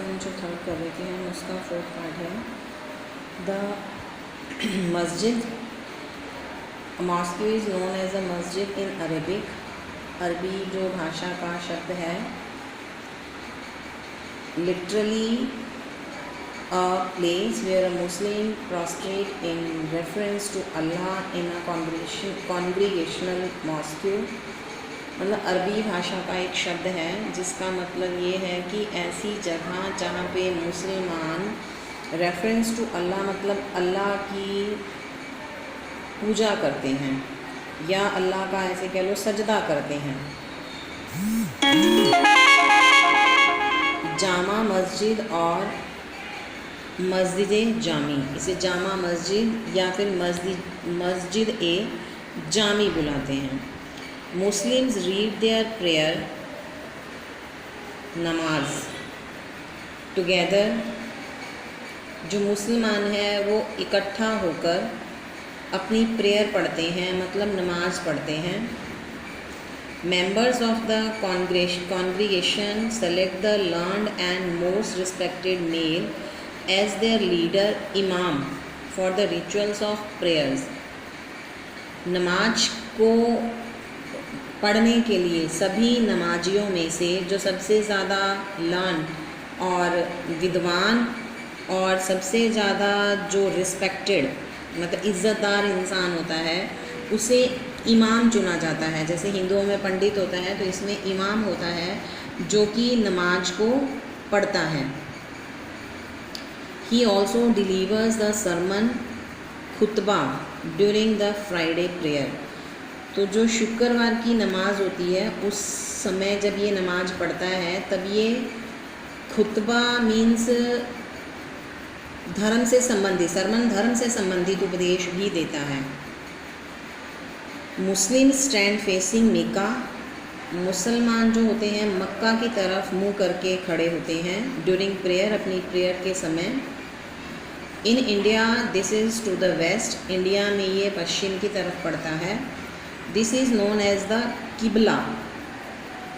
हम जो थर्ड कर रहे थे हम उसका फोर्थ पार्ट है the masjid. Mosque is known as a masjid in Arabic. अरबी जो भाषा का शब्द है literally a place where a Muslim prostrate in reference to Allah in a congregational mosque। मतलब अरबी भाषा का एक शब्द है जिसका मतलब ये है कि ऐसी जगह जहाँ पे मुसलमान रेफरेंस टू अल्लाह मतलब अल्लाह की पूजा करते हैं या अल्लाह का ऐसे कह लो सजदा करते हैं। जामा मस्जिद और मस्जिद जामी, इसे जामा मस्जिद या फिर मस्जिद ए जामी बुलाते हैं। मुस्लिम्स रीड देयर प्रेयर नमाज टुगेदर। जो मुसलमान है वो इकट्ठा होकर अपनी प्रेयर पढ़ते हैं मतलब नमाज पढ़ते हैं। Members of the congregation select the learned and most respected male as their leader imam for the rituals of prayers। नमाज को पढ़ने के लिए सभी नमाजियों में से जो सबसे ज़्यादा लर्न और विद्वान और सबसे ज़्यादा जो रिस्पेक्टेड मतलब इज़्ज़तदार इंसान होता है उसे इमाम चुना जाता है। जैसे हिंदुओं में पंडित होता है तो इसमें इमाम होता है जो कि नमाज को पढ़ता है। He also delivers the sermon Khutba during the Friday prayer। तो जो शुक्रवार की नमाज होती है उस समय जब ये नमाज पढ़ता है तब ये खुतबा मीन्स धर्म से संबंधित सरमन धर्म से संबंधित उपदेश भी देता है। मुस्लिम स्टैंड फेसिंग मक्का। मुसलमान जो होते हैं मक्का की तरफ मुंह करके खड़े होते हैं ड्यूरिंग प्रेयर अपनी प्रेयर के समय। In India this is to the west. India में ये पश्चिम की तरफ पड़ता है। This is known as the qibla.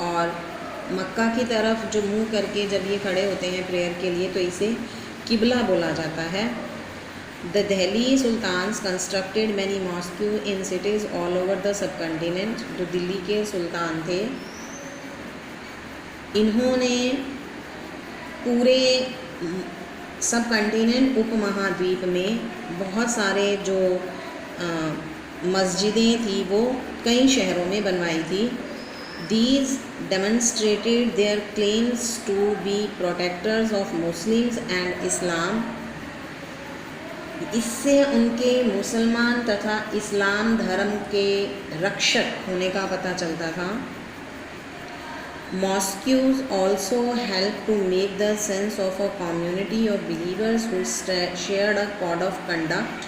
और मक्का की तरफ जो मुंह करके जब ये खड़े होते हैं प्रेयर के लिए तो इसे किबला बोला जाता है। The Delhi Sultans constructed many mosques in cities all over the subcontinent। जो दिल्ली के सुल्तान थे इन्होंने पूरे सब कंटिनेंट उपमहाद्वीप में बहुत सारे जो मस्जिदें थी वो कई शहरों में बनवाई थी। These demonstrated their claims to be protectors of Muslims and Islam। इससे उनके मुसलमान तथा इस्लाम धर्म के रक्षक होने का पता चलता था। Mosques also help to make the sense of a community of believers who shared a code of conduct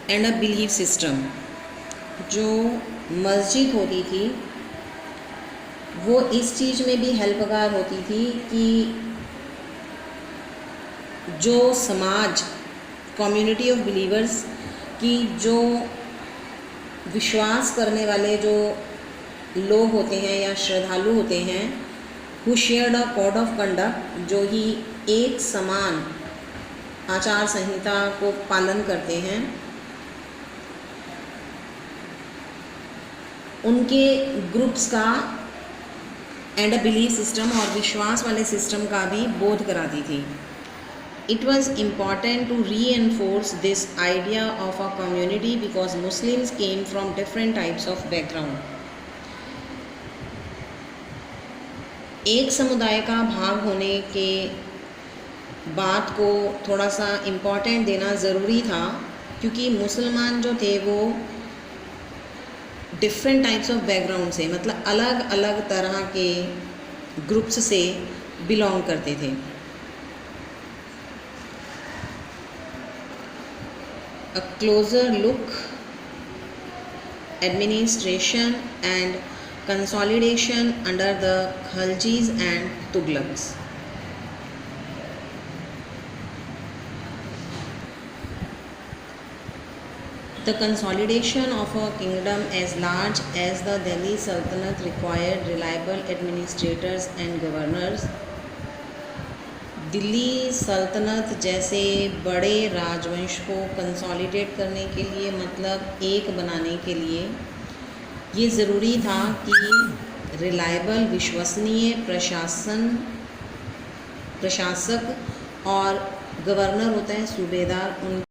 and a belief system। जो मस्जिद होती थी वो इस चीज़ में भी हेल्पगार होती थी कि जो समाज कम्युनिटी ऑफ बिलीवर्स की जो विश्वास करने वाले जो लोग होते हैं या श्रद्धालु होते हैं who shared a code of conduct जो ही एक समान आचार संहिता को पालन करते हैं उनके ग्रुप्स का एंड अ बिलीफ सिस्टम और विश्वास वाले सिस्टम का भी बोध कराती थी। It was important to reinforce this idea of a community because Muslims came from different types of background। एक समुदाय का भाग होने के बात को थोड़ा सा इम्पॉर्टेंट देना ज़रूरी था क्योंकि मुसलमान जो थे वो डिफरेंट टाइप्स ऑफ बैकग्राउंड से मतलब अलग अलग तरह के ग्रुप्स से बिलोंग करते थे। A closer look, administration and consolidation under the Khaljis and Tughlaqs। The consolidation of a kingdom as large as the Delhi Sultanate required reliable administrators and governors. Delhi सल्तनत जैसे बड़े राजवंश को कंसोलिडेट करने के लिए, मतलब एक बनाने के लिए, ये ज़रूरी था कि रिलायबल, विश्वसनीय प्रशासक और गवर्नर होता है सूबेदार, उन